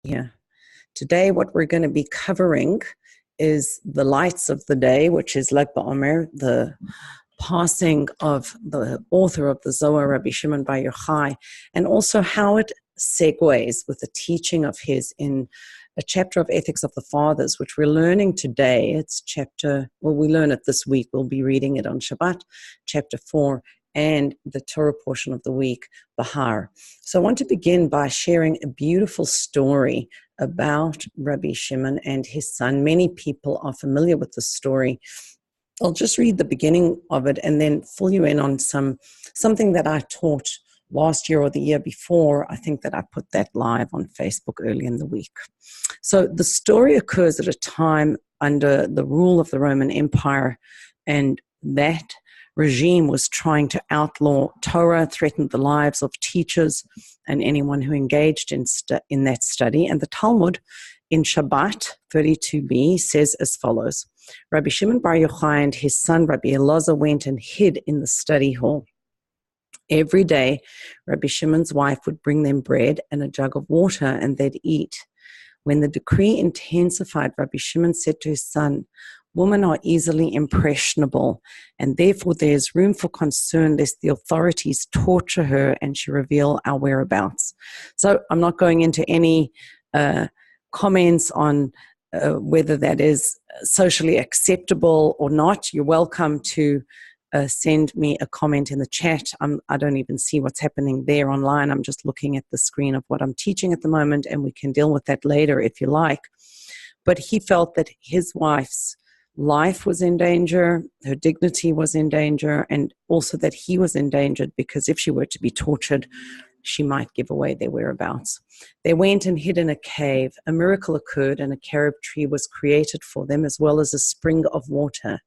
here. Today, what we're going to be covering is the lights of the day, which is Baomer, the passing of the author of the Zohar, Rabbi Shimon Bar Yochai, and also how it segues with the teaching of his in a chapter of Ethics of the Fathers, which we're learning today. It's we learn it this week. We'll be reading it on Shabbat, chapter 4, and the Torah portion of the week, Bahar. So I want to begin by sharing a beautiful story about Rabbi Shimon and his son. Many people are familiar with the story. I'll just read the beginning of it and then fill you in on something that I taught last year or the year before. I think that I put that live on Facebook early in the week. So the story occurs at a time under the rule of the Roman Empire, and that regime was trying to outlaw Torah, threatened the lives of teachers and anyone who engaged in that study. And the Talmud in Shabbat 32b says as follows: Rabbi Shimon Bar Yochai and his son Rabbi Elazar went and hid in the study hall. Every day, Rabbi Shimon's wife would bring them bread and a jug of water, and they'd eat. When the decree intensified, Rabbi Shimon said to his son, "Women are easily impressionable, and therefore there's room for concern lest the authorities torture her and she reveal our whereabouts." So I'm not going into any comments on whether that is socially acceptable or not. You're welcome to send me a comment in the chat. I don't even see what's happening there online. I'm just looking at the screen of what I'm teaching at the moment, and we can deal with that later if you like. But he felt that his wife's life was in danger, her dignity was in danger, and also that he was endangered because if she were to be tortured, she might give away their whereabouts. They went and hid in a cave. A miracle occurred, and a carob tree was created for them, as well as a spring of water.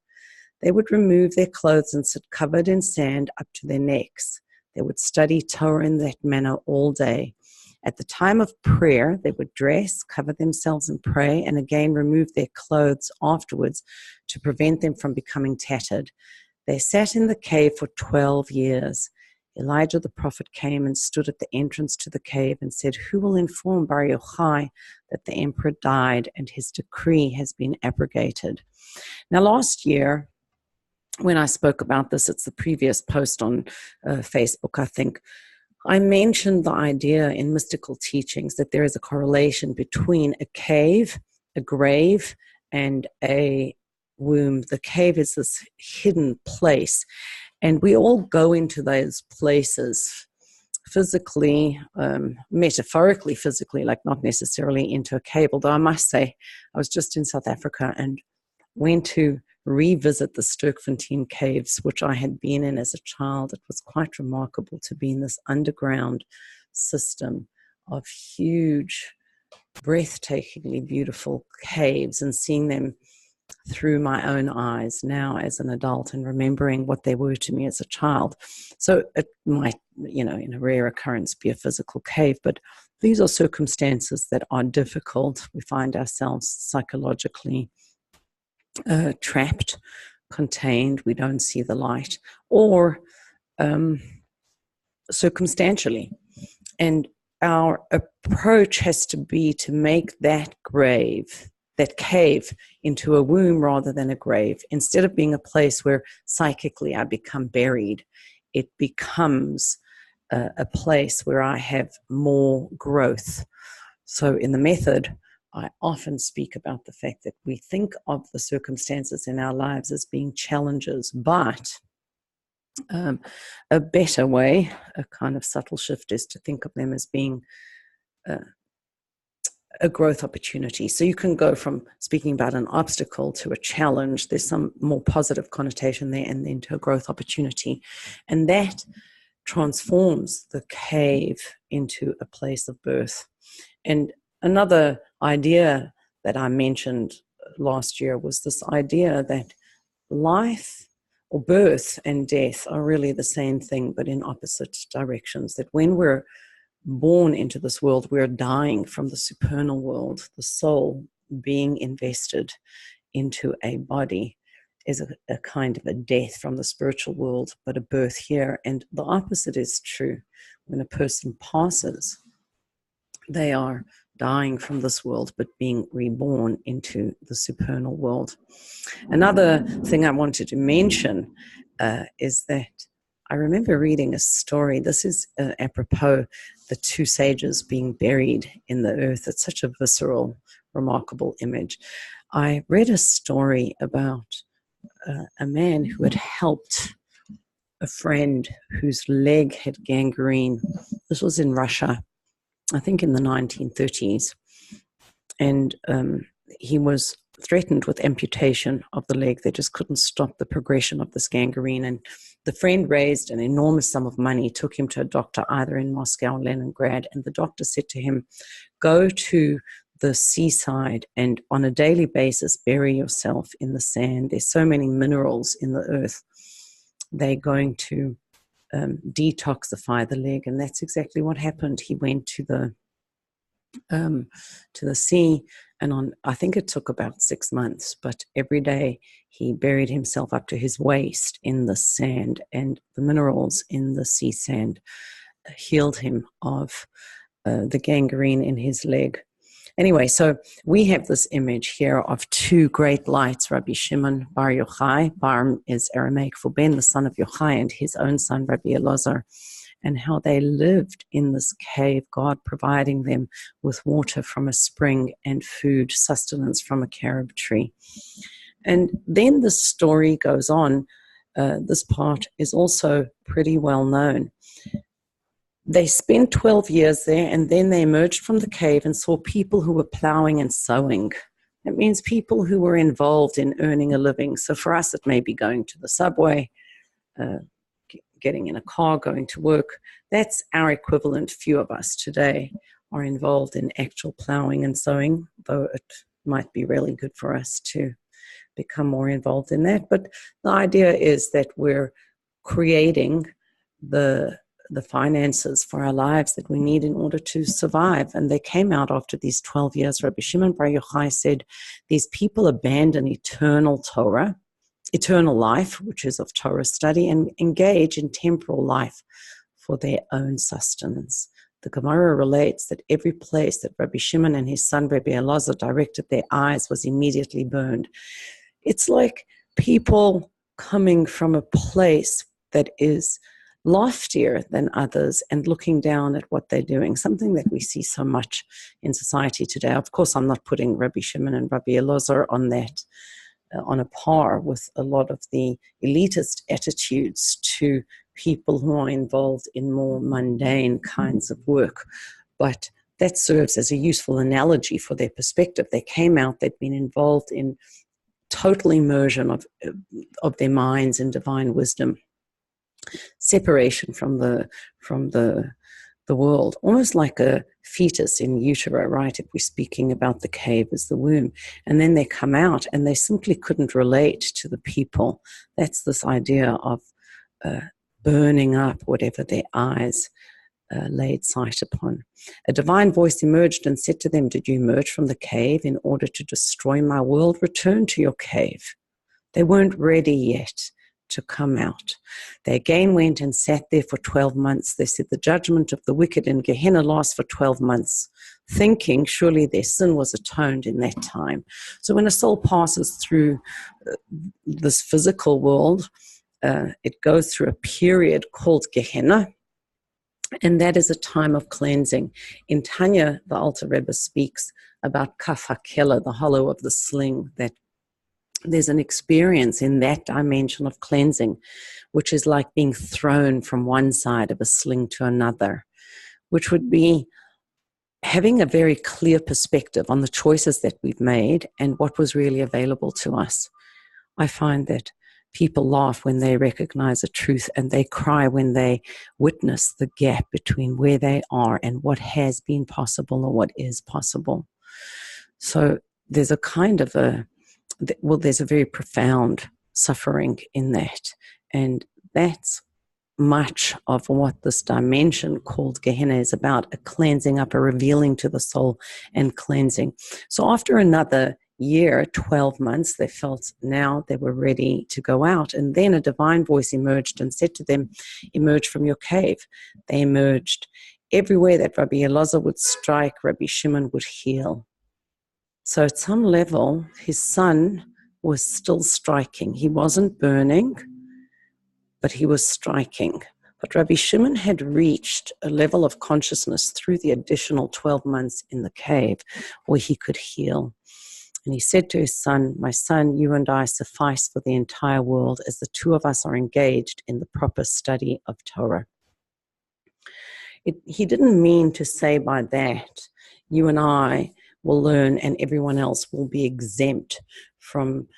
They would remove their clothes and sit covered in sand up to their necks. They would study Torah in that manner all day. At the time of prayer, they would dress, cover themselves and pray, and again remove their clothes afterwards to prevent them from becoming tattered. They sat in the cave for 12 years. Elijah the prophet came and stood at the entrance to the cave and said, "Who will inform Bar Yochai that the emperor died and his decree has been abrogated?" Now, last year, when I spoke about this, it's the previous post on Facebook, I think, I mentioned the idea in mystical teachings that there is a correlation between a cave, a grave, and a womb. The cave is this hidden place, and we all go into those places physically, metaphorically physically, like not necessarily into a cave. Although I must say, I was just in South Africa and went to revisit the Sterkfontein caves, which I had been in as a child. It was quite remarkable to be in this underground system of huge, breathtakingly beautiful caves and seeing them through my own eyes now as an adult and remembering what they were to me as a child. So it might, in a rare occurrence be a physical cave, but these are circumstances that are difficult. We find ourselves psychologically trapped, contained, we don't see the light, or circumstantially. And our approach has to be to make that cave into a womb rather than a grave. Instead of being a place where psychically I become buried, it becomes a place where I have more growth. So in the method, I often speak about the fact that we think of the circumstances in our lives as being challenges, but a better way, a kind of subtle shift, is to think of them as being a growth opportunity. So you can go from speaking about an obstacle to a challenge. There's some more positive connotation there, and then to a growth opportunity. And that transforms the cave into a place of birth. And another idea that I mentioned last year was this idea that life or birth and death are really the same thing, but in opposite directions. That when we're born into this world, we're dying from the supernal world, the soul being invested into a body is a kind of a death from the spiritual world, but a birth here. And the opposite is true. When a person passes, they are dying from this world, but being reborn into the supernal world. Another thing I wanted to mention is that I remember reading a story. This is apropos the two sages being buried in the earth. It's such a visceral, remarkable image. I read a story about a man who had helped a friend whose leg had gangrene. This was in Russia, I think in the 1930s. And he was threatened with amputation of the leg. They just couldn't stop the progression of this gangrene. And the friend raised an enormous sum of money, took him to a doctor either in Moscow or Leningrad. And the doctor said to him, go to the seaside and on a daily basis bury yourself in the sand. There's so many minerals in the earth. They're going to detoxify the leg. And that's exactly what happened. He went to the sea, and I think it took about 6 months, but every day he buried himself up to his waist in the sand, and the minerals in the sea sand healed him of the gangrene in his leg. Anyway, so we have this image here of two great lights, Rabbi Shimon bar Yochai. Bar is Aramaic for Ben, the son of Yochai, and his own son, Rabbi Elazar, and how they lived in this cave, God providing them with water from a spring and food, sustenance from a carob tree. And then the story goes on. This part is also pretty well known. They spent 12 years there, and then they emerged from the cave and saw people who were plowing and sowing. It means people who were involved in earning a living. So for us, it may be going to the subway, getting in a car, going to work. That's our equivalent. Few of us today are involved in actual plowing and sowing, though it might be really good for us to become more involved in that. But the idea is that we're creating the finances for our lives that we need in order to survive. And they came out after these 12 years. Rabbi Shimon bar Yochai said, these people abandon eternal Torah, eternal life, which is of Torah study, and engage in temporal life for their own sustenance. The Gemara relates that every place that Rabbi Shimon and his son Rabbi Elazar directed their eyes was immediately burned. It's like people coming from a place that is loftier than others and looking down at what they're doing, something that we see so much in society today. Of course, I'm not putting Rabbi Shimon and Rabbi Elazar on that, on a par with a lot of the elitist attitudes to people who are involved in more mundane kinds of work. But that serves as a useful analogy for their perspective. They came out, they'd been involved in total immersion of their minds in divine wisdom, separation from the world, almost like a fetus in utero, right? If we're speaking about the cave as the womb. And then they come out and they simply couldn't relate to the people. That's this idea of burning up whatever their eyes laid sight upon. A divine voice emerged and said to them, did you emerge from the cave in order to destroy my world? Return to your cave. They weren't ready yet to come out. They again went and sat there for 12 months. They said the judgment of the wicked in Gehenna lasts for 12 months, thinking surely their sin was atoned in that time. So when a soul passes through this physical world, it goes through a period called Gehenna, and that is a time of cleansing. In Tanya, the Alter Rebbe speaks about Kaf HaKela, the hollow of the sling, that there's an experience in that dimension of cleansing, which is like being thrown from one side of a sling to another, which would be having a very clear perspective on the choices that we've made and what was really available to us. I find that people laugh when they recognize a truth, and they cry when they witness the gap between where they are and what has been possible or what is possible. So there's a kind of there's a very profound suffering in that. And that's much of what this dimension called Gehenna is about, a cleansing up, a revealing to the soul and cleansing. So after another year, 12 months, they felt now they were ready to go out. And then a divine voice emerged and said to them, emerge from your cave. They emerged everywhere that Rabbi Elazar would strike, Rabbi Shimon would heal. So at some level, his son was still striking. He wasn't burning, but he was striking. But Rabbi Shimon had reached a level of consciousness through the additional 12 months in the cave where he could heal. And he said to his son, "My son, you and I suffice for the entire world as the two of us are engaged in the proper study of Torah." He didn't mean to say by that, you and I will learn and everyone else will be exempt from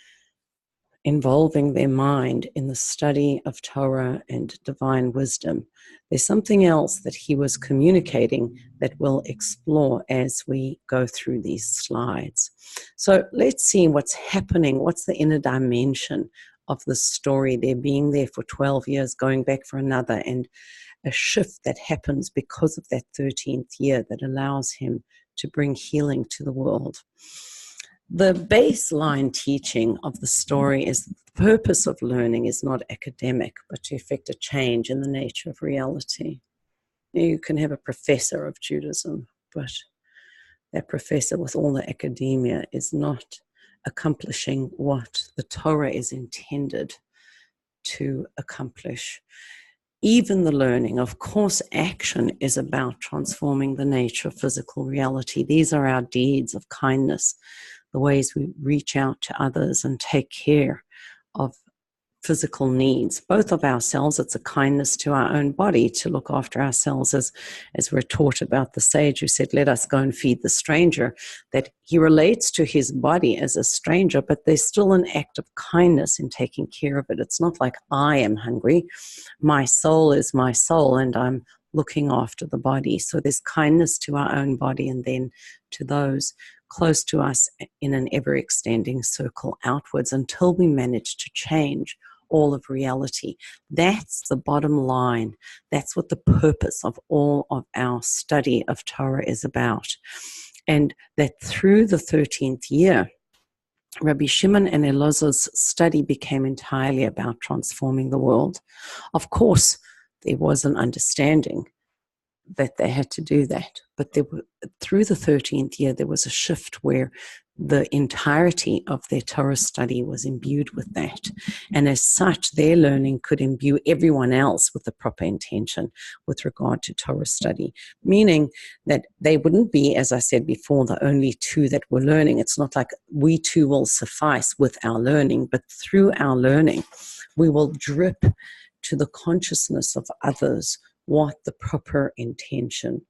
involving their mind in the study of Torah and divine wisdom. There's something else that he was communicating that we'll explore as we go through these slides. So let's see what's happening, what's the inner dimension of the story, there being there for 12 years, going back for another, and a shift that happens because of that 13th year that allows him to bring healing to the world. The baseline teaching of the story is the purpose of learning is not academic, but to effect a change in the nature of reality. You can have a professor of Judaism, but that professor with all the academia is not accomplishing what the Torah is intended to accomplish. Even the learning, of course, action is about transforming the nature of physical reality. These are our deeds of kindness, the ways we reach out to others and take care of physical needs, both of ourselves. It's a kindness to our own body to look after ourselves, as we're taught about the sage who said, let us go and feed the stranger, that he relates to his body as a stranger, but there's still an act of kindness in taking care of it. It's not like I am hungry. My soul is my soul, and I'm looking after the body. So there's kindness to our own body and then to those close to us in an ever-extending circle outwards until we manage to change all of reality. That's the bottom line. That's what the purpose of all of our study of Torah is about. And that through the 13th year, Rabbi Shimon and Elazar's study became entirely about transforming the world. Of course, there was an understanding that they had to do that. But through the 13th year, there was a shift where the entirety of their Torah study was imbued with that. And as such, their learning could imbue everyone else with the proper intention with regard to Torah study, meaning that they wouldn't be, as I said before, the only two that were learning. It's not like we two will suffice with our learning, but through our learning, we will drip to the consciousness of others what the proper intention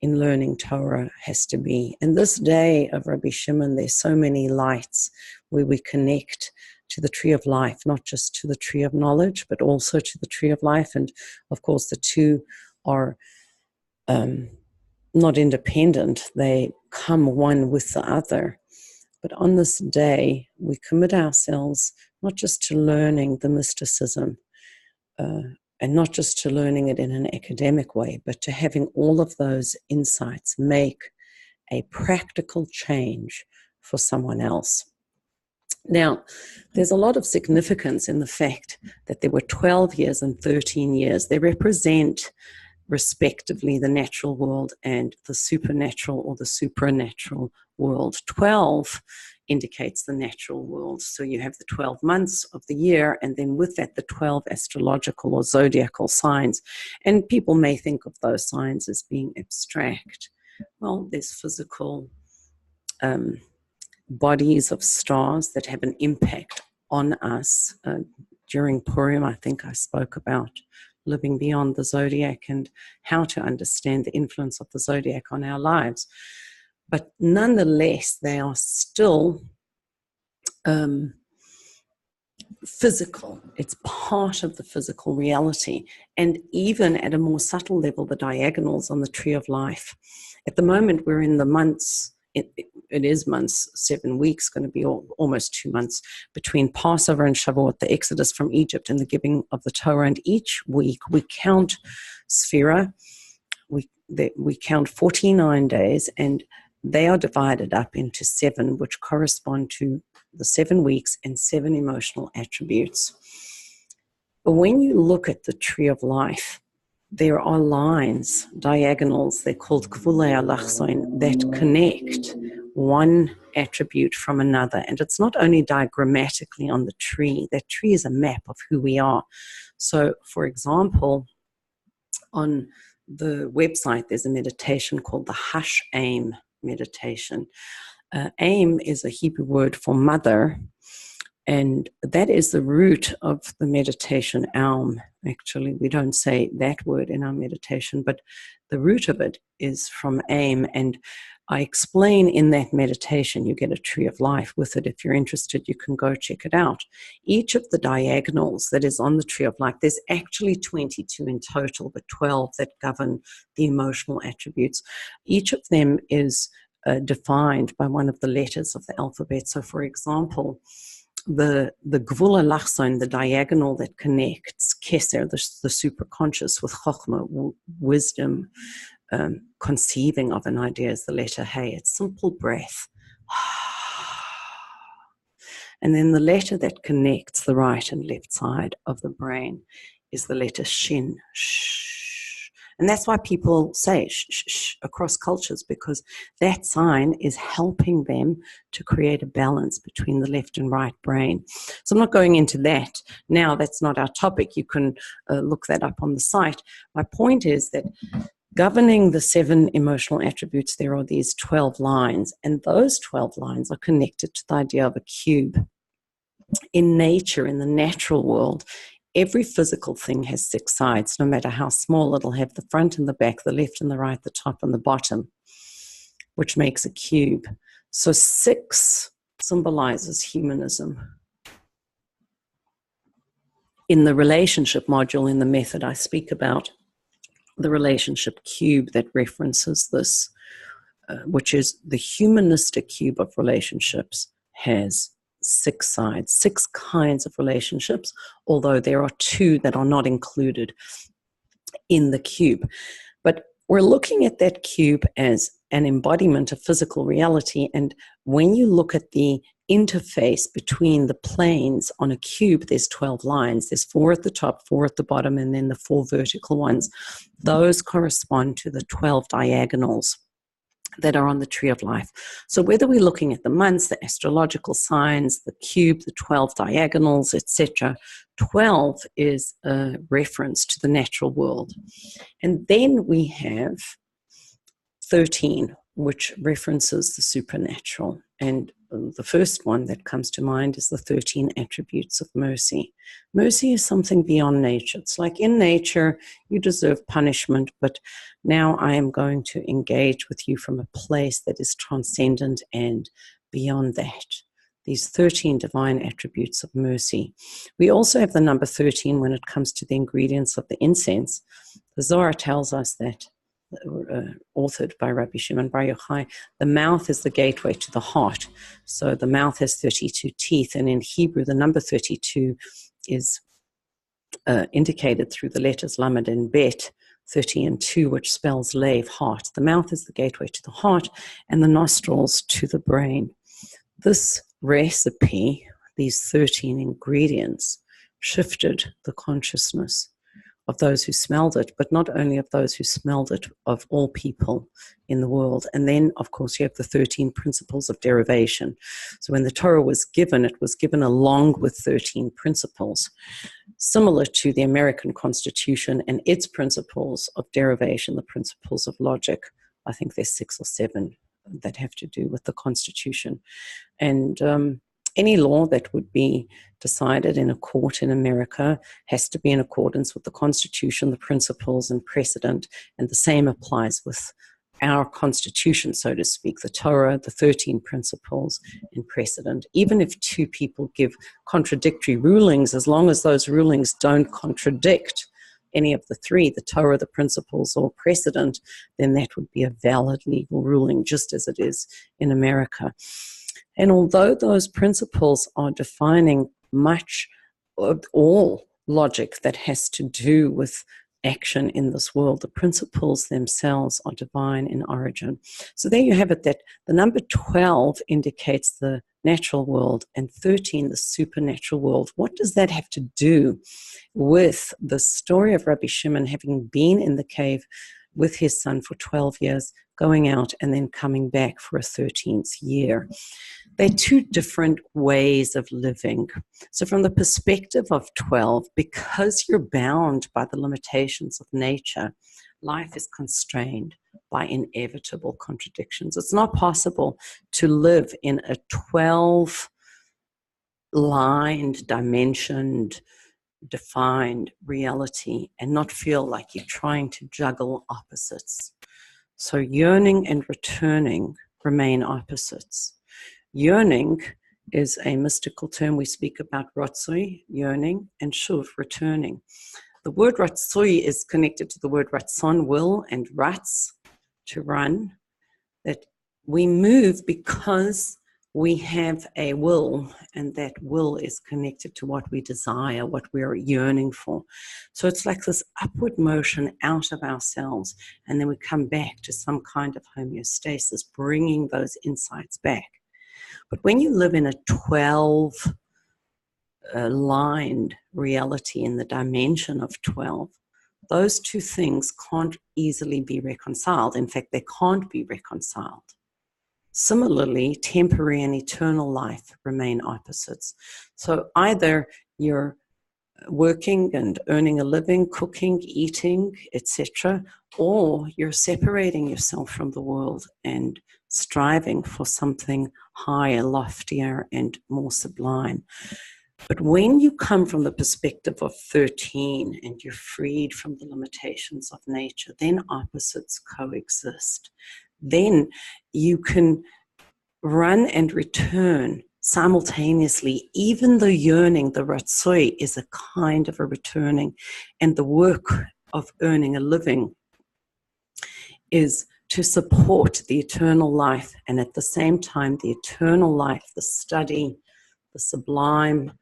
in learning Torah has to be. In this day of Rabbi Shimon, there's so many lights where we connect to the tree of life, not just to the tree of knowledge, but also to the tree of life. And of course, the two are not independent. They come one with the other. But on this day, we commit ourselves not just to learning the mysticism, and not just to learning it in an academic way, but to having all of those insights make a practical change for someone else. Now, there's a lot of significance in the fact that there were 12 years and 13 years. They represent, respectively, the natural world and the supernatural or the supranatural world. 12 indicates the natural world. So you have the 12 months of the year, and then with that, the 12 astrological or zodiacal signs. And people may think of those signs as being abstract. Well, there's physical bodies of stars that have an impact on us. During Purim, I think I spoke about living beyond the zodiac and how to understand the influence of the zodiac on our lives. But nonetheless, they are still physical. It's part of the physical reality. And even at a more subtle level, the diagonals on the tree of life. At the moment, we're in the months, it is months, 7 weeks, going to be almost 2 months between Passover and Shavuot, the exodus from Egypt and the giving of the Torah. And each week we count Sphira, we count 49 days, and they are divided up into 7, which correspond to the 7 weeks and 7 emotional attributes. But when you look at the tree of life, there are lines, diagonals, they're called gvulei alachsoin, that connect one attribute from another. And it's not only diagrammatically on the tree, that tree is a map of who we are. So, for example, on the website, there's a meditation called the Hush Aim meditation. Aim is a Hebrew word for mother, and that is the root of the meditation, Aum. Actually, we don't say that word in our meditation, but the root of it is from Aim. And I explain in that meditation, you get a tree of life with it. If you're interested, you can go check it out. Each of the diagonals that is on the tree of life, there's actually 22 in total, but 12 that govern the emotional attributes. Each of them is defined by one of the letters of the alphabet. So, for example, the gvul alachson, the diagonal that connects keser, the superconscious, with chokhmah, wisdom, conceiving of an idea, is the letter hey. It's simple breath. And then the letter that connects the right and left side of the brain is the letter shin. Shh. And that's why people say shh, shh, shh across cultures, because that sign is helping them to create a balance between the left and right brain. So I'm not going into that now. That's not our topic. You can look that up on the site. My point is that governing the 7 emotional attributes, there are these 12 lines, and those 12 lines are connected to the idea of a cube. In nature, in the natural world, every physical thing has 6 sides. No matter how small, it'll have the front and the back, the left and the right, the top and the bottom, which makes a cube. So 6 symbolizes humanism. In the relationship module in the method, I speak about the relationship cube that references this, which is the humanistic cube of relationships has 6 sides, 6 kinds of relationships, although there are 2 that are not included in the cube. But we're looking at that cube as an embodiment of physical reality. And when you look at the interface between the planes on a cube, there's 12 lines. There's 4 at the top, 4 at the bottom, and then the 4 vertical ones. Those correspond to the 12 diagonals that are on the tree of life. So whether we're looking at the months, the astrological signs, the cube, the 12 diagonals, etc., 12 is a reference to the natural world. And then we have 13, which references the supernatural. And the first one that comes to mind is the 13 attributes of mercy. Mercy is something beyond nature. It's like in nature, you deserve punishment, but now I am going to engage with you from a place that is transcendent and beyond that. These 13 divine attributes of mercy. We also have the number 13 when it comes to the ingredients of the incense. The Zohar tells us that, authored by Rabbi Shimon Bar Yochai, the mouth is the gateway to the heart. So the mouth has 32 teeth, and in Hebrew, the number 32 is indicated through the letters Lamed and Bet, 30 and 2, which spells Lev, heart. The mouth is the gateway to the heart, and the nostrils to the brain. This recipe, these 13 ingredients, shifted the consciousness of those who smelled it, but not only of those who smelled it, of all people in the world. And then, of course, you have the 13 principles of derivation. So when the Torah was given, it was given along with 13 principles, similar to the American Constitution and its principles of derivation, the principles of logic. I think there's 6 or 7 that have to do with the Constitution. And any law that would be decided in a court in America has to be in accordance with the Constitution, the principles, and precedent. And the same applies with our Constitution, so to speak, the Torah, the 13 principles, and precedent. Even if 2 people give contradictory rulings, as long as those rulings don't contradict any of the 3, the Torah, the principles, or precedent, then that would be a valid legal ruling, just as it is in America. And although those principles are defining much of all logic that has to do with action in this world, the principles themselves are divine in origin. So there you have it, that the number 12 indicates the natural world, and 13, the supernatural world. What does that have to do with the story of Rabbi Shimon having been in the cave with his son for 12 years, going out and then coming back for a 13th year? They're two different ways of living. So from the perspective of 12, because you're bound by the limitations of nature, life is constrained by inevitable contradictions. It's not possible to live in a 12-lined, dimensioned, defined reality and not feel like you're trying to juggle opposites. So yearning and returning remain opposites. Yearning is a mystical term. We speak about ratzoi, yearning, and shuv, returning. The word ratzoi is connected to the word ratzon, will, and ratz, to run, that we move because we have a will, and that will is connected to what we desire, what we're yearning for. So it's like this upward motion out of ourselves, and then we come back to some kind of homeostasis, bringing those insights back. But when you live in a 12-lined reality in the dimension of 12, those two things can't easily be reconciled. In fact, they can't be reconciled. Similarly, temporary and eternal life remain opposites. So either you're working and earning a living, cooking, eating, etc., or you're separating yourself from the world and striving for something higher, loftier, and more sublime. But when you come from the perspective of 13 and you're freed from the limitations of nature, then opposites coexist. Then you can run and return simultaneously. Even the yearning, the ratzoi, is a kind of a returning, and the work of earning a living is to support the eternal life, and at the same time the eternal life, the study, the sublime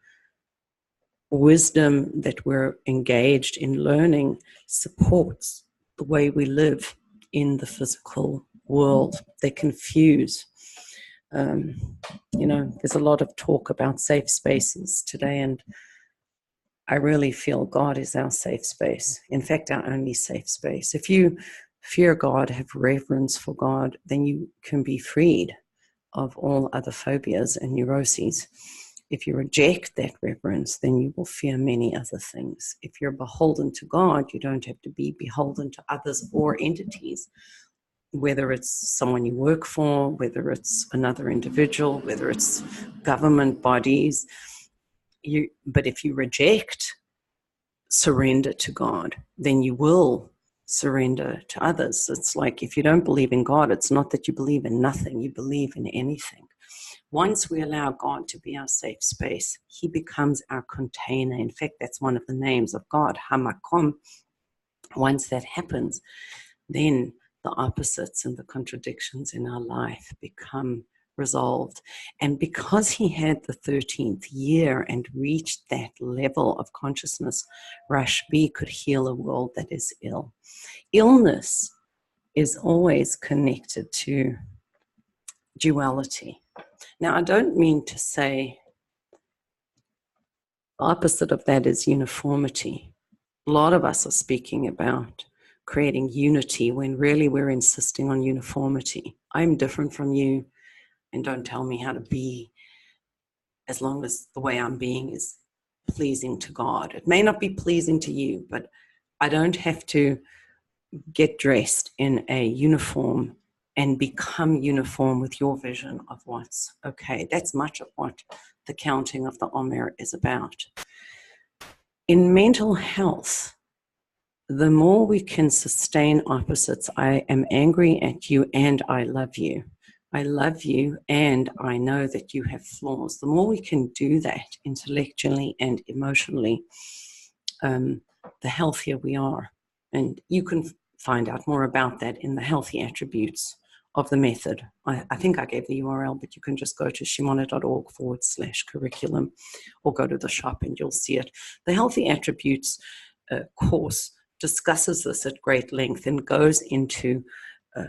wisdom that we're engaged in learning, supports the way we live in the physical world. They confuse. There's a lot of talk about safe spaces today, and I really feel God is our safe space. In fact, our only safe space. If you fear God, have reverence for God, then you can be freed of all other phobias and neuroses. If you reject that reverence, then you will fear many other things. If you're beholden to God, you don't have to be beholden to others or entities, whether it's someone you work for, whether it's another individual, whether it's government bodies. But if you reject surrender to God, then you will surrender to others. It's like if you don't believe in God, it's not that you believe in nothing, you believe in anything. Once we allow God to be our safe space, he becomes our container. In fact, that's one of the names of God, Hamakom. Once that happens, then the opposites and the contradictions in our life become resolved. And because he had the 13th year and reached that level of consciousness, Rashbi could heal a world that is ill. Illness is always connected to duality. Now, I don't mean to say the opposite of that is uniformity. A lot of us are speaking about creating unity when really we're insisting on uniformity. I'm different from you, and don't tell me how to be, as long as the way I'm being is pleasing to God. It may not be pleasing to you, but I don't have to get dressed in a uniform and become uniform with your vision of what's okay. That's much of what the counting of the Omer is about. In mental health, the more we can sustain opposites, I am angry at you and I love you. I love you and I know that you have flaws. The more we can do that intellectually and emotionally, the healthier we are. And you can find out more about that in the healthy attributes of the method. I think I gave the URL, but you can just go to shimona.org/curriculum or go to the shop and you'll see it. The healthy attributes course discusses this at great length and goes into a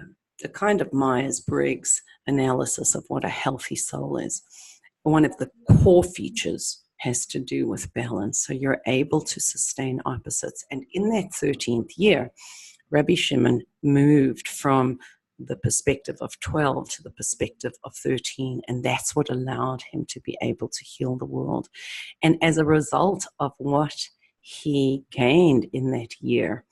kind of Myers-Briggs analysis of what a healthy soul is. one of the core features has to do with balance. So you're able to sustain opposites. And in that 13th year, Rabbi Shimon moved from the perspective of 12 to the perspective of 13, and that's what allowed him to be able to heal the world. And as a result of what he gained in that year,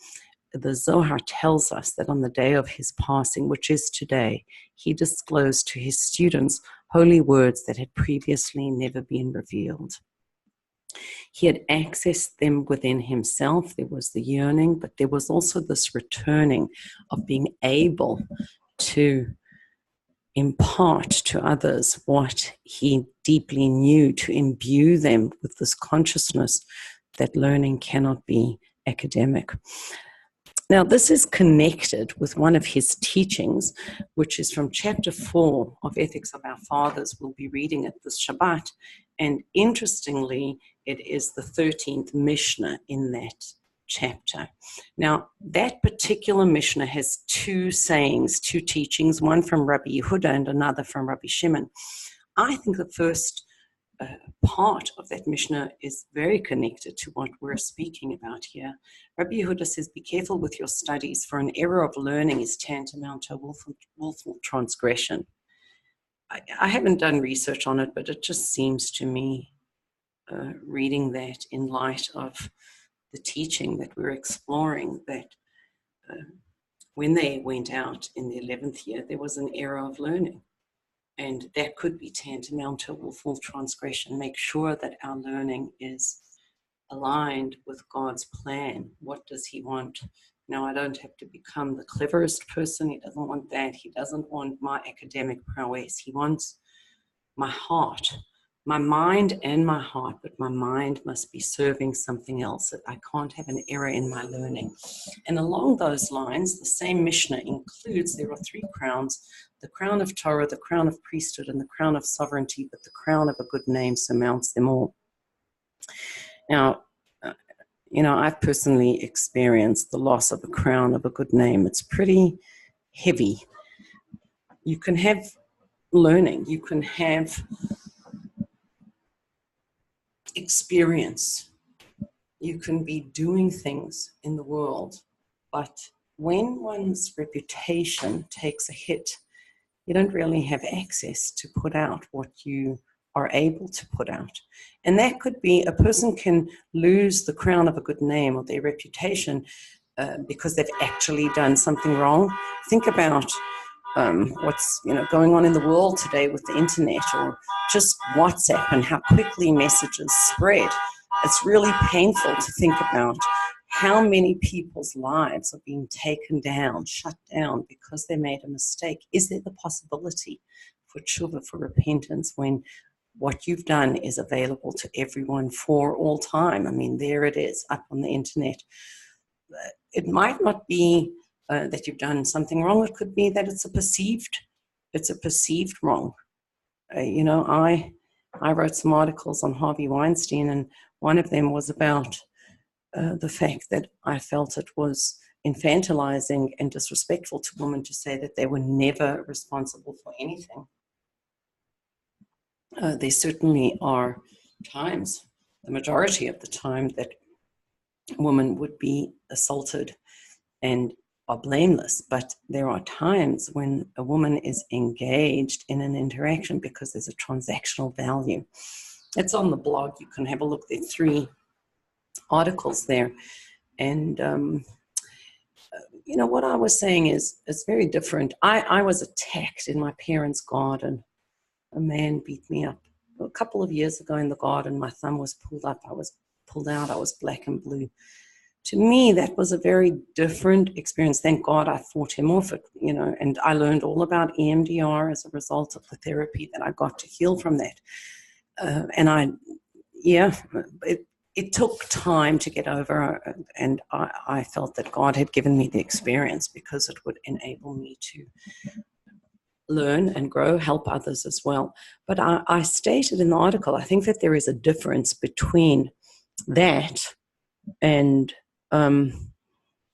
the Zohar tells us that on the day of his passing, which is today, he disclosed to his students holy words that had previously never been revealed. He had accessed them within himself. There was the yearning, but there was also this returning of being able to impart to others what he deeply knew, to imbue them with this consciousness that learning cannot be academic. Now, this is connected with one of his teachings, which is from chapter 4 of Ethics of Our Fathers. We'll be reading it this Shabbat. And interestingly, it is the 13th Mishnah in that chapter. Now, that particular Mishnah has two sayings, two teachings, one from Rabbi Yehuda and another from Rabbi Shimon. I think the first part of that Mishnah is very connected to what we're speaking about here. Rabbi Yehuda says, be careful with your studies, for an error of learning is tantamount to a willful transgression. I haven't done research on it, but it just seems to me, reading that in light of the teaching that we're exploring, that when they went out in the 11th year, there was an error of learning. And that could be tantamount to a willful transgression. Make sure that our learning is aligned with God's plan. What does he want? Now, I don't have to become the cleverest person. He doesn't want that. He doesn't want my academic prowess. He wants my heart, my mind and my heart, but my mind must be serving something else. I can't have an error in my learning. And along those lines, the same Mishnah includes, there are 3 crowns: the crown of Torah, the crown of priesthood, and the crown of sovereignty, but the crown of a good name surmounts them all. Now, I've personally experienced the loss of a crown of a good name. It's pretty heavy. You can have learning, you can have experience, you can be doing things in the world, but when one's reputation takes a hit, you don't really have access to put out what you are able to put out. And that could be, a person can lose the crown of a good name or their reputation because they've actually done something wrong. Think about what's going on in the world today with the internet, or just WhatsApp, and how quickly messages spread. It's really painful to think about how many people's lives are being taken down, shut down, because they made a mistake. Is there the possibility for tshuva, for repentance, when what you've done is available to everyone for all time? I mean, there it is up on the internet. It might not be that you've done something wrong. It could be that it's a perceived wrong. I wrote some articles on Harvey Weinstein, and one of them was about the fact that I felt it was infantilizing and disrespectful to women to say that they were never responsible for anything. There certainly are times, the majority of the time, that women would be assaulted and are blameless, but there are times when a woman is engaged in an interaction because there's a transactional value. It's on the blog. You can have a look. There are 3 articles there. And, what I was saying is it's very different. I was attacked in my parents' garden. A man beat me up a couple of years ago in the garden. My thumb was pulled up. I was pulled out. I was black and blue. To me, that was a very different experience. Thank God I fought him off it, and I learned all about EMDR as a result of the therapy that I got to heal from that. It took time to get over, and I felt that God had given me the experience because it would enable me to learn and grow, help others as well. But I stated in the article, I think that there is a difference between that and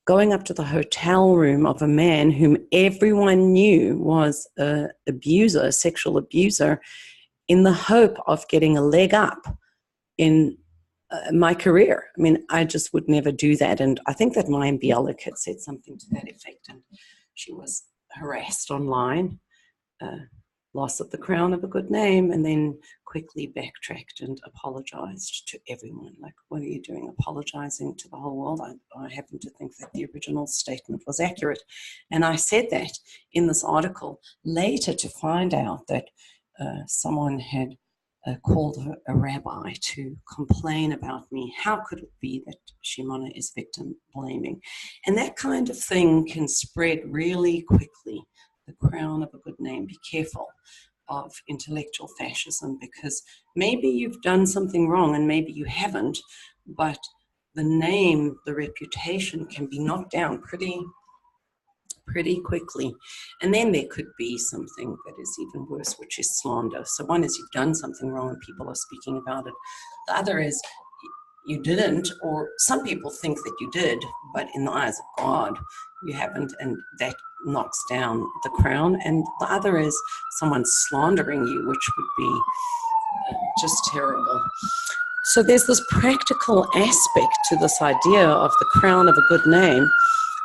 going up to the hotel room of a man whom everyone knew was a sexual abuser, in the hope of getting a leg up in my career. I mean, I just would never do that. And I think that Maya Bialik had said something to that effect, and she was harassed online, loss of the crown of a good name, and then quickly backtracked and apologized to everyone. Like, what are you doing, apologizing to the whole world? I happen to think that the original statement was accurate. And I said that in this article later to find out that someone had called a rabbi to complain about me. How could it be that Shimona is victim blaming? And that kind of thing can spread really quickly. The crown of a good name. Be careful of intellectual fascism, because maybe you've done something wrong and maybe you haven't, but the name, the reputation can be knocked down pretty quickly. And then there could be something that is even worse, which is slander. So one is you've done something wrong and people are speaking about it. The other is you didn't, or some people think that you did, but in the eyes of God, you haven't, and that knocks down the crown. And the other is someone slandering you, which would be just terrible. So there's this practical aspect to this idea of the crown of a good name,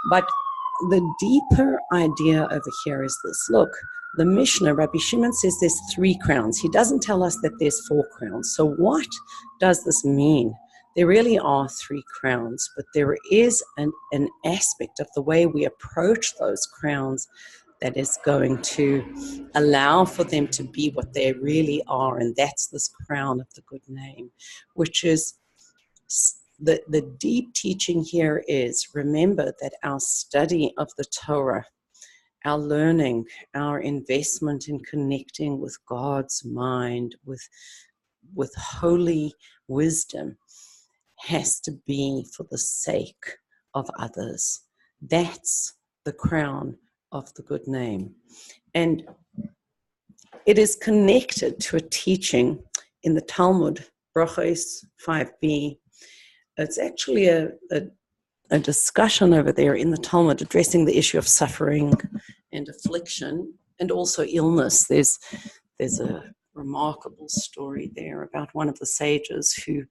but the deeper idea over here is this. Look, the Mishnah, Rabbi Shimon says there's 3 crowns. He doesn't tell us that there's 4 crowns. So what does this mean? There really are 3 crowns, but there is an aspect of the way we approach those crowns that is going to allow for them to be what they really are, and that's this crown of the good name, which is the deep teaching here is, remember that our study of the Torah, our learning, our investment in connecting with God's mind, with holy wisdom, has to be for the sake of others. That's the crown of the good name. And it is connected to a teaching in the Talmud, Brachos 5b. It's actually a discussion over there in the Talmud addressing the issue of suffering and affliction and also illness. There's a remarkable story there about one of the sages who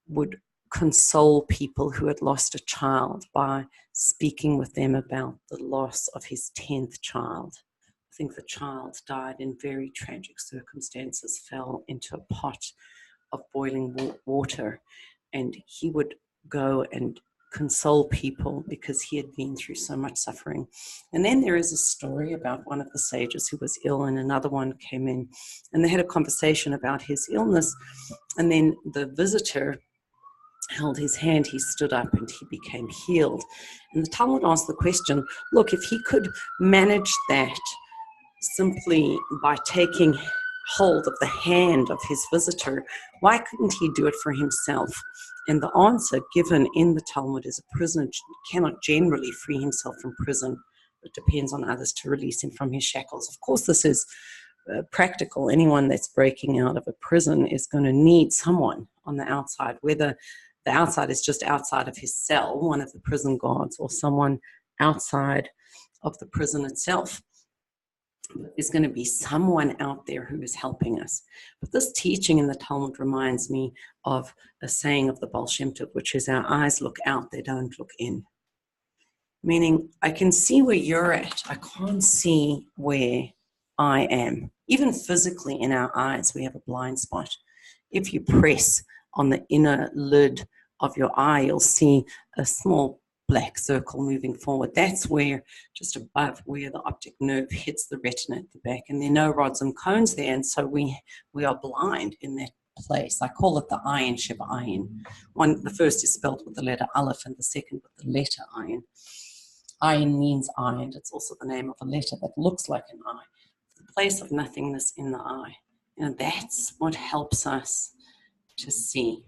would console people who had lost a child by speaking with them about the loss of his 10th child. I think the child died in very tragic circumstances, fell into a pot of boiling water, and he would go and console people because he had been through so much suffering. And then there is a story about one of the sages who was ill, and another one came in, and they had a conversation about his illness, and then the visitor held his hand, he stood up, and he became healed. And the Talmud asked the question, look, if he could manage that simply by taking hold of the hand of his visitor, why couldn't he do it for himself? And the answer given in the Talmud is a prisoner cannot generally free himself from prison. It depends on others to release him from his shackles. Of course, this is practical. Anyone that's breaking out of a prison is going to need someone on the outside, whether the outside is just outside of his cell, one of the prison guards, or someone outside of the prison itself. There's going to be someone out there who is helping us. But this teaching in the Talmud reminds me of a saying of the Baal Shem Tov, which is, our eyes look out, they don't look in. Meaning, I can see where you're at. I can't see where I am. Even physically in our eyes, we have a blind spot. If you press on the inner lid of your eye, you'll see a small black circle moving forward. That's where, just above where the optic nerve hits the retina at the back, and there are no rods and cones there, and so we are blind in that place. I call it the ayin sheba ayin. The first is spelled with the letter aleph, and the second with the letter ayin. Ayin means eye, and it's also the name of a letter that looks like an eye. The place of nothingness in the eye. And that's what helps us to see.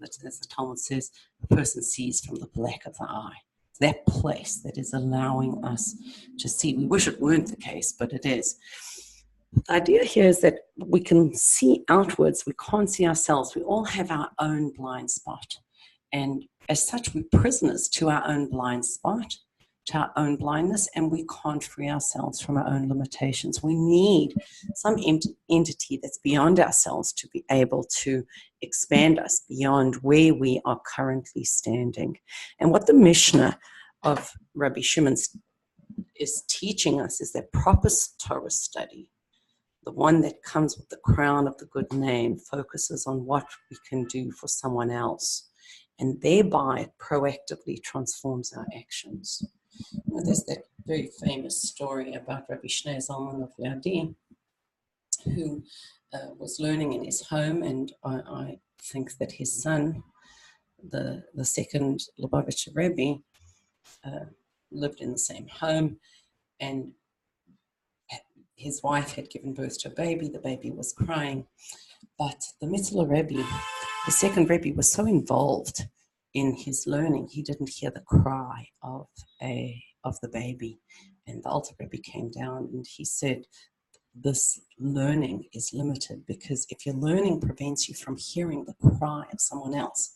As the Talmud says, a person sees from the black of the eye. It's that place that is allowing us to see. We wish it weren't the case, but it is. The idea here is that we can see outwards. We can't see ourselves. We all have our own blind spot. And as such, we're prisoners to our own blind spot, to our own blindness, and we can't free ourselves from our own limitations. We need some entity that's beyond ourselves to be able to expand us beyond where we are currently standing. And what the Mishnah of Rabbi Shimon is teaching us is that proper Torah study, the one that comes with the crown of the good name, focuses on what we can do for someone else, and thereby proactively transforms our actions. There's that very famous story about Rabbi Shimon of Liadi, who was learning in his home, and I think that his son, the second Lubavitcher Rebbe, lived in the same home, and his wife had given birth to a baby. The baby was crying, but the Mitzvah Rebbe, the second Rebbe, was so involved in his learning, he didn't hear the cry of the baby. And the Alter Rebbe came down and he said, this learning is limited, because if your learning prevents you from hearing the cry of someone else,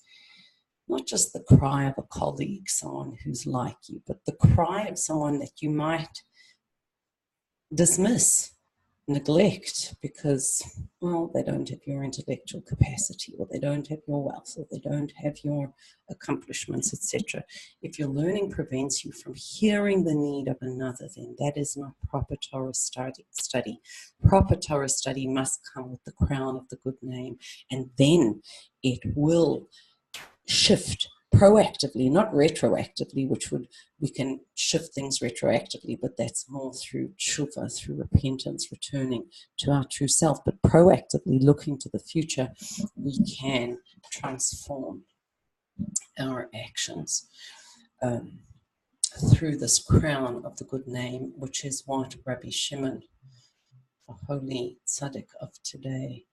not just the cry of a colleague, someone who's like you, but the cry of someone that you might dismiss, neglect, because, well, they don't have your intellectual capacity, or they don't have your wealth, or they don't have your accomplishments, etc. If your learning prevents you from hearing the need of another, then that is not proper Torah study. Proper Torah study must come with the crown of the good name, and then it will shift proactively, not retroactively, we can shift things retroactively, but that's more through tshuva, through repentance, returning to our true self. But proactively looking to the future, we can transform our actions through this crown of the good name, which is what Rabbi Shimon, the holy tzaddik of today,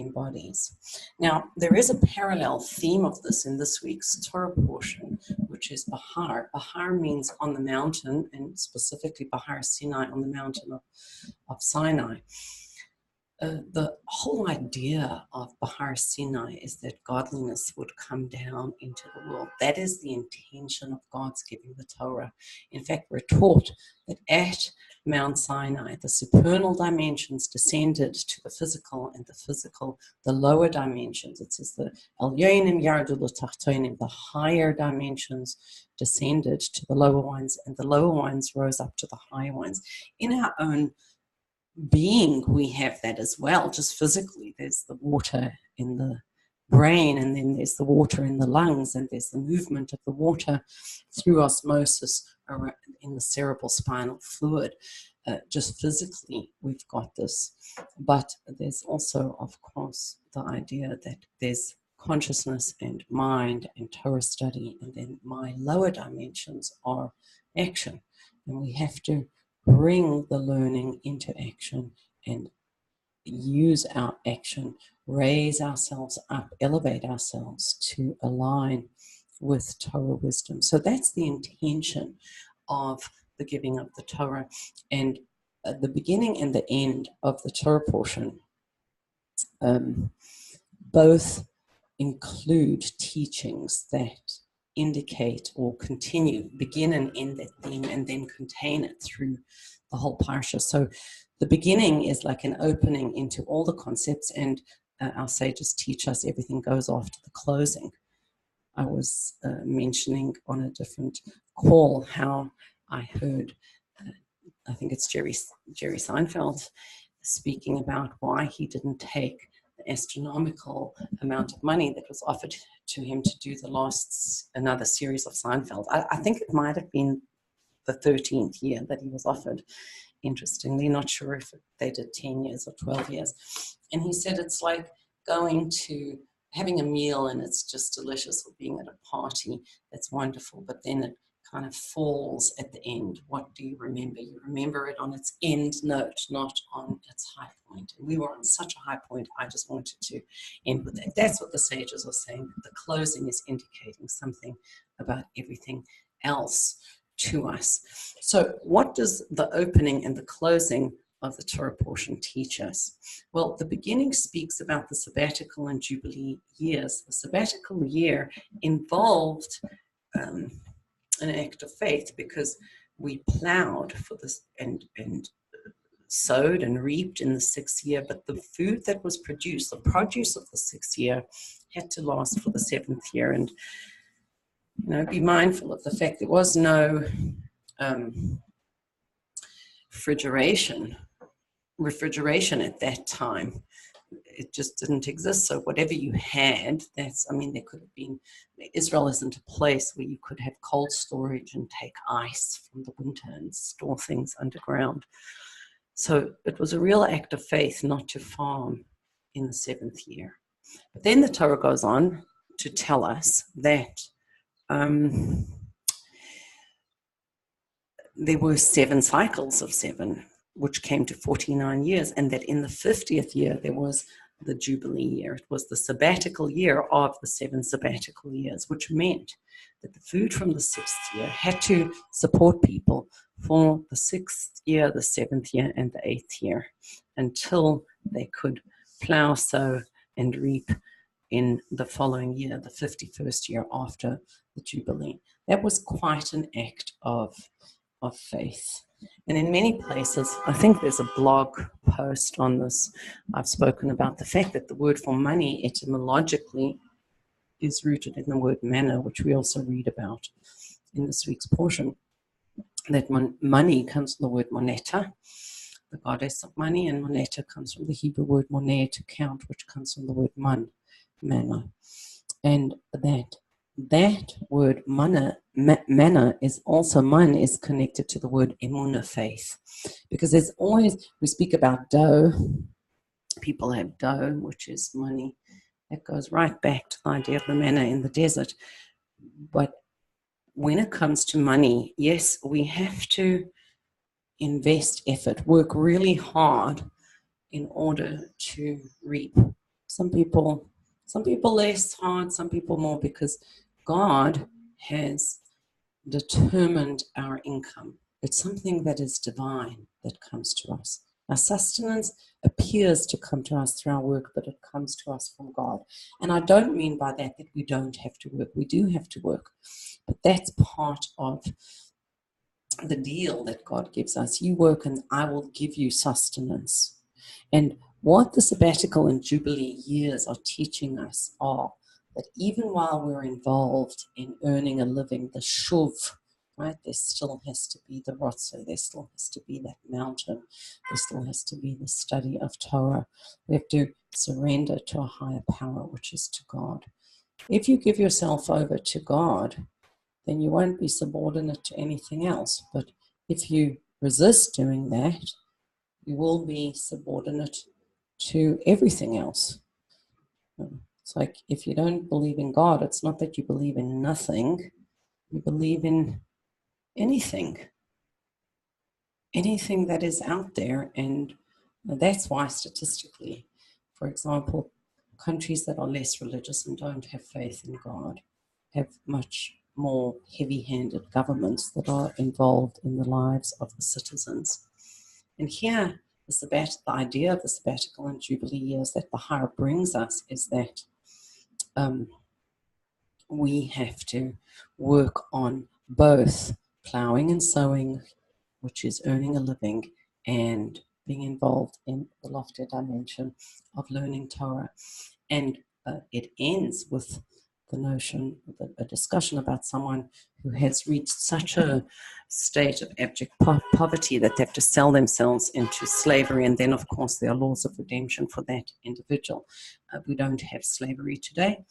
embodies. Now, there is a parallel theme of this in this week's Torah portion, which is Bahar. Bahar means on the mountain, and specifically Bahar Sinai, on the mountain of Sinai. The whole idea of Bahar Sinai is that godliness would come down into the world. That is the intention of God's giving the Torah. In fact, we're taught that at Mount Sinai, the supernal dimensions descended to the physical, and the physical, the lower dimensions. It says the Elyonim yardu l'tachtonim, the higher dimensions descended to the lower ones, and the lower ones rose up to the higher ones. In our own being, we have that as well, just physically. There's the water in the brain, and then there's the water in the lungs, and there's the movement of the water through osmosis in the cerebral spinal fluid. Just physically, we've got this. But there's also, of course, the idea that there's consciousness and mind and Torah study, and then my lower dimensions are action. And we have to bring the learning into action and use our action, raise ourselves up, elevate ourselves to align with Torah wisdom. So that's the intention of the giving of the Torah. And the beginning and the end of the Torah portion both include teachings that indicate or begin and end that theme, and then contain it through the whole parsha. So the beginning is like an opening into all the concepts, and our sages teach us everything goes after the closing. I was mentioning on a different call how I heard, I think it's Jerry Seinfeld speaking about why he didn't take the astronomical amount of money that was offered to him to do another series of Seinfeld. I think it might have been the 13th year that he was offered, interestingly. Not sure if they did 10 years or 12 years. And he said it's like having a meal and it's just delicious, or being at a party that's wonderful, but then it kind of falls at the end. What do you remember? You remember it on its end note, not on its high point. And we were on such a high point, I just wanted to end with that. That's what the sages are saying. The closing is indicating something about everything else to us. So what does the opening and the closing of the Torah portion teach us? Well, the beginning speaks about the sabbatical and jubilee years. The sabbatical year involved an act of faith, because we plowed for this and sowed and reaped in the 6th year, but the food that was produced, the produce of the 6th year, had to last for the 7th year. And be mindful of the fact there was no refrigeration at that time. It just didn't exist. So whatever you had, there could have been, Israel isn't a place where you could have cold storage and take ice from the winter and store things underground. So it was a real act of faith not to farm in the 7th year. But then the Torah goes on to tell us that there were 7 cycles of 7, which came to 49 years, and that in the 50th year there was the Jubilee year. It was the sabbatical year of the 7 sabbatical years, which meant that the food from the 6th year had to support people for the 6th year, the 7th year, and the 8th year, until they could plow, sow, and reap in the following year, the 51st year after the Jubilee. That was quite an act of faith. And in many places, I think there's a blog post on this, I've spoken about the fact that the word for money etymologically is rooted in the word manna, which we also read about in this week's portion. That money comes from the word moneta, the goddess of money, and moneta comes from the Hebrew word moneh, to count, which comes from the word manna. And that word manna is also, man is connected to the word emunah, faith, because there's always, we speak about dough, people have dough, which is money, that goes right back to the idea of the manna in the desert. But when it comes to money, yes, we have to invest effort, work really hard in order to reap. Some people less hard, some people more, because God has determined our income. It's something that is divine that comes to us. Our sustenance appears to come to us through our work, but it comes to us from God. And I don't mean by that we don't have to work. We do have to work. But that's part of the deal that God gives us. You work and I will give you sustenance. And what the sabbatical and Jubilee years are teaching us are that even while we're involved in earning a living, the shuv, right, there still has to be the rotzo, there still has to be that mountain, there still has to be the study of Torah. We have to surrender to a higher power, which is to God. If you give yourself over to God, then you won't be subordinate to anything else. But if you resist doing that, you will be subordinate to everything else. It's like, if you don't believe in God, it's not that you believe in nothing, you believe in anything that is out there. And that's why statistically, for example, countries that are less religious and don't have faith in God have much more heavy-handed governments that are involved in the lives of the citizens. And here, the idea of the sabbatical and Jubilee years that Bahar brings us is that we have to work on both plowing and sowing, which is earning a living, and being involved in the loftier dimension of learning Torah. And it ends with the notion, a discussion about someone who has reached such a state of abject poverty that they have to sell themselves into slavery. And then, of course, there are laws of redemption for that individual. We don't have slavery today,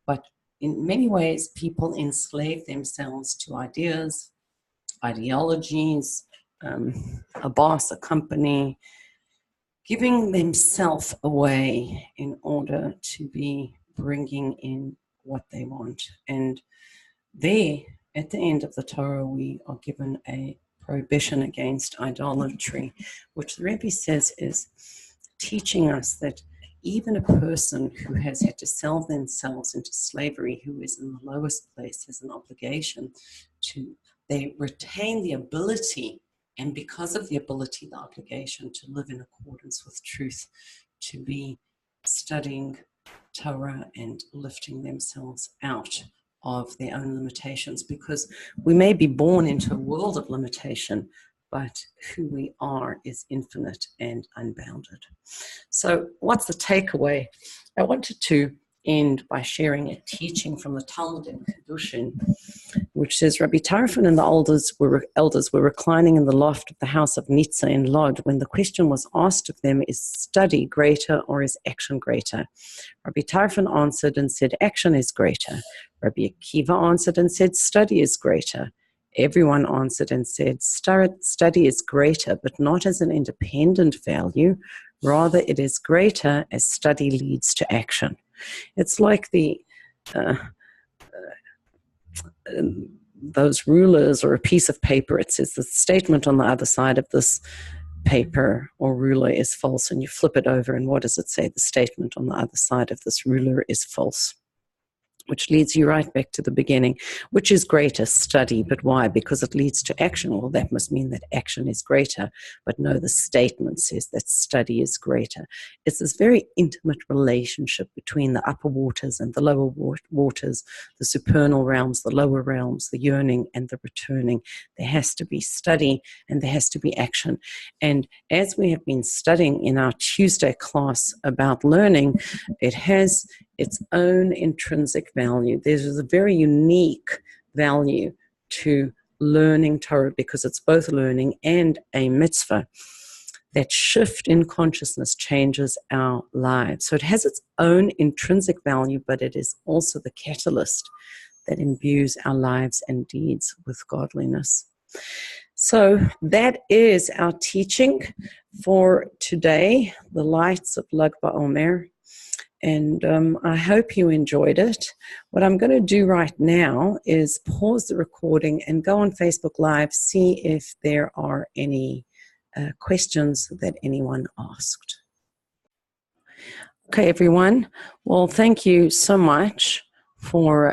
but in many ways, people enslave themselves to ideas, ideologies, a boss, a company, giving themselves away in order to be bringing in what they want. And there, at the end of the Torah, we are given a prohibition against idolatry, which the Rebbe says is teaching us that even a person who has had to sell themselves into slavery, who is in the lowest place, has an obligation to, they retain the ability, and because of the ability, the obligation to live in accordance with truth, to be studying Torah and lifting themselves out of their own limitations, because we may be born into a world of limitation, but who we are is infinite and unbounded. So what's the takeaway? I wanted to end by sharing a teaching from the Talmud in Kedushin, which says, Rabbi Tarfon and the elders were reclining in the loft of the house of Nitza in Lod when the question was asked of them, is study greater or is action greater? Rabbi Tarfon answered and said, action is greater. Rabbi Akiva answered and said, study is greater. Everyone answered and said, study is greater, but not as an independent value. Rather, it is greater as study leads to action. It's like those rulers or a piece of paper. It says the statement on the other side of this paper or ruler is false, and you flip it over, and what does it say? The statement on the other side of this ruler is false, which leads you right back to the beginning. Which is greater, study, but why? Because it leads to action. Well, that must mean that action is greater. But no, the statement says that study is greater. It's this very intimate relationship between the upper waters and the lower waters, the supernal realms, the lower realms, the yearning and the returning. There has to be study and there has to be action. And as we have been studying in our Tuesday class about learning, it has its own intrinsic value. There's a very unique value to learning Torah because it's both learning and a mitzvah. That shift in consciousness changes our lives. So it has its own intrinsic value, but it is also the catalyst that imbues our lives and deeds with godliness. So that is our teaching for today, the lights of Lag Baomer. And I hope you enjoyed it. What I'm going to do right now is pause the recording and go on Facebook Live, see if there are any questions that anyone asked. Okay, everyone. Well, thank you so much for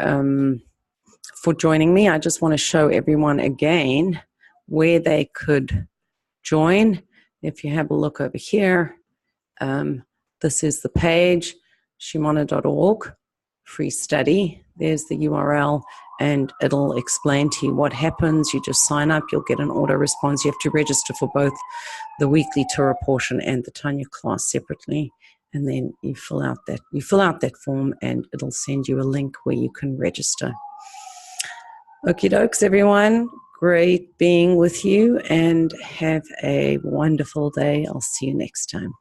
joining me. I just want to show everyone again where they could join. If you have a look over here, this is the page. Shimona.org, free study. There's the URL, and it'll explain to you what happens. You just sign up, you'll get an auto response. You have to register for both the weekly Torah portion and the Tanya class separately, and then you fill out that form, and it'll send you a link where you can register. Okie dokes, everyone. Great being with you, and have a wonderful day. I'll see you next time.